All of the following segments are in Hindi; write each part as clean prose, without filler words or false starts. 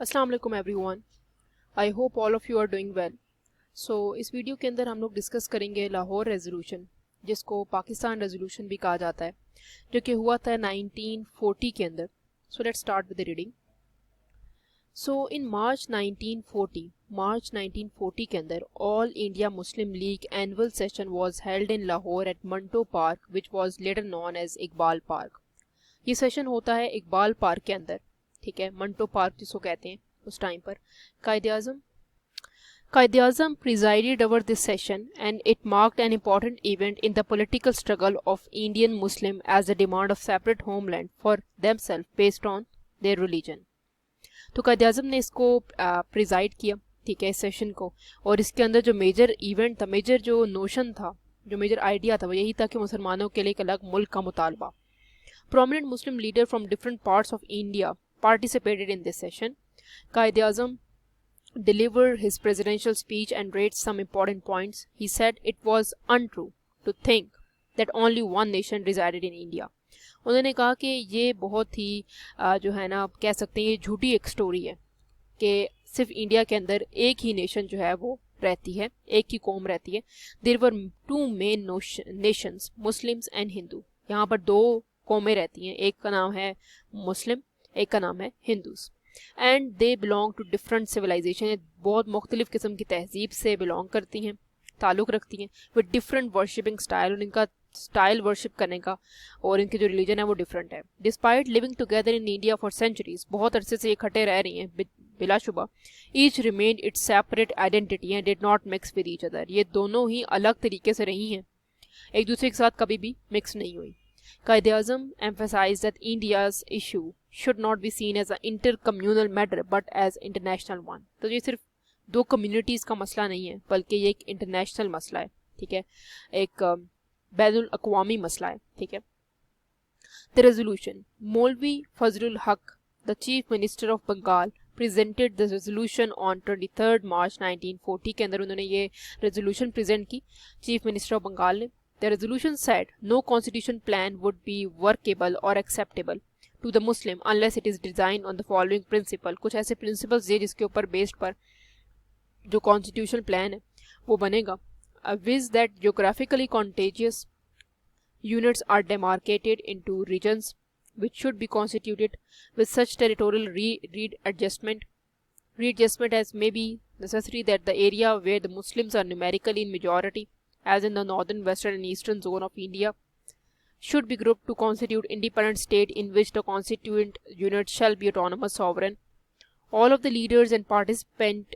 अस्सलाम वालेकुम everyone. I hope all of you are doing well. इस वीडियो के अंदर हम लोग डिस्कस करेंगे लाहौर रेजोल्यूशन, जिसको पाकिस्तान रेजोल्यूशन भी कहा जाता है, जो कि हुआ था 1940 के अंदर। Let's start with the reading. In March 1940 के अंदर All India Muslim League annual session was held in Lahore at Manto park which was later known as Iqbal park. ये सेशन होता है इकबाल पार्क के अंदर, ठीक है, मंटो पार्क जिसको कहते हैं उस टाइम पर। Quaid-e-Azam presided over this session and it marked an important event in the political struggle of Indian Muslim as the demand of separate homeland for themselves based on their religion। तो कायद-ए-आज़म ने इसको प्रिजाइड किया, ठीक है, इस सेशन को। और इसके अंदर जो मेजर इवेंट था, मेजर जो नोशन था, जो मेजर आइडिया था, वो यही था कि मुसलमानों के लिए एक अलग मुल्क का मुतालबा। Prominent Muslim leaders from different parts of India participated in this session. Qaid-e-Azam delivered his presidential speech and raised some important points. He said it was untrue to think that only one nation resided in India. उन्होंने कहा कि ये बहुत ही जो है ना, आप कह सकते हैं ये झूठी एक स्टोरी है कि सिर्फ इंडिया के अंदर एक ही नेशन जो है वो रहती है, एक ही कौम रहती है। There were two main nations, Muslims and Hindu. यहाँ पर दो कौमें रहती हैं, एक का नाम है मुस्लिम, एक का नाम है Hindus. And they belong to different civilization, बहुत मुख्तलिफ किस्म की तहजीब से बिलोंग करती हैं, ताल्लुक़ रखती हैं विद डिफरेंट वर्शिपिंग स्टाइल, और इनका स्टाइल वर्शिप करने का और इनके जो रिलीजन है वो डिफरेंट है। Despite living together in India for centuries, बहुत अरसे से ये इकट्ठे रह रही हैं बिलाशुबा। Each remained its separate identity and did not mix with each other, ये दोनों ही अलग तरीके से रही हैं, एक दूसरे के साथ कभी भी मिक्स नहीं हुई। Qaid-e-Azam emphasized that India's issue should not be seen as an inter-communal matter but as international one। तो ये सिर्फ दो कम्युनिटीज़ का मसला नहीं है, बल्कि ये एक इंटरनेशनल मसला है, ठीक है, एक बैनुल अक़वामी मसला है, ठीक है। The resolution, Maulvi Fazlul Haq, the Chief Minister of Bengal, presented the resolution on 23rd March 1940 के अंदर उन्होंने ये रेजोल्यूशन प्रेजेंट की चीफ मिनिस्टर ऑफ बंगाल ने। The resolution said no constitution plan would be workable or acceptable to the Muslim unless it is designed on the following principle। कुछ ऐसे principles है जिसके ऊपर बेस्ड पर जो constitutional plan है वो बनेगा। With that geographically contiguous units are demarcated into regions which should be constituted with such territorial readjustment as may be necessary that the area where the Muslims are numerically in majority, as in the northern, western and eastern zone of India, should be grouped to constitute independent state in which the constituent unit shall be autonomous sovereign. All of the leaders and participants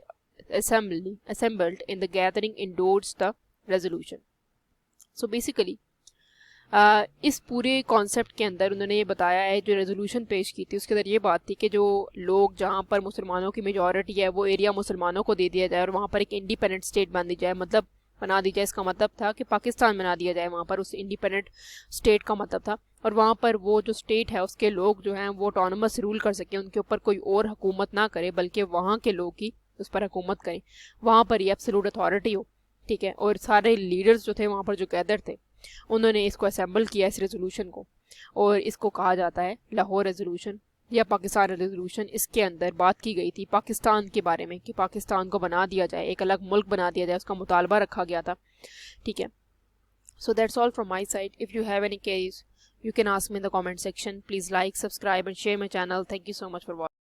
assembled in the gathering endorsed the resolution। So basically इस पूरे कॉन्सेप्ट के अंदर उन्होंने ये बताया है, जो रेजोल्यूशन पेश की थी उसके अंदर ये बात थी कि जो लोग जहाँ पर मुसलमानों की मेजॉरिटी है वो एरिया मुसलमानों को दे दिया जाए और वहाँ पर एक इंडिपेंडेंट स्टेट बन दी जाए, मतलब बना दी जाए। इसका मतलब था कि पाकिस्तान बना दिया जाए, वहाँ पर उस इंडिपेंडेंट स्टेट का मतलब था। और वहाँ पर वो जो स्टेट है उसके लोग जो हैं वो ऑटोनमस रूल कर सकें, उनके ऊपर कोई और हुकूमत ना करे बल्कि वहाँ के लोग ही उस पर हुकूमत करें, वहाँ पर ही एब्सोल्यूट अथॉरिटी हो, ठीक है। और सारे लीडर्स जो थे वहाँ पर जो गैदर थे उन्होंने इसको असेंबल किया, इस रेजोल्यूशन को, और इसको कहा जाता है लाहौर रेजोल्यूशन या पाकिस्तान रेजोल्यूशन। इसके अंदर बात की गई थी पाकिस्तान के बारे में कि पाकिस्तान को बना दिया जाए, एक अलग मुल्क बना दिया जाए, उसका मुतालबा रखा गया था, ठीक है। So that's all from my side. If you have any queries you can ask me in the comment section. Please like, subscribe and share my channel. Thank you so much for watching.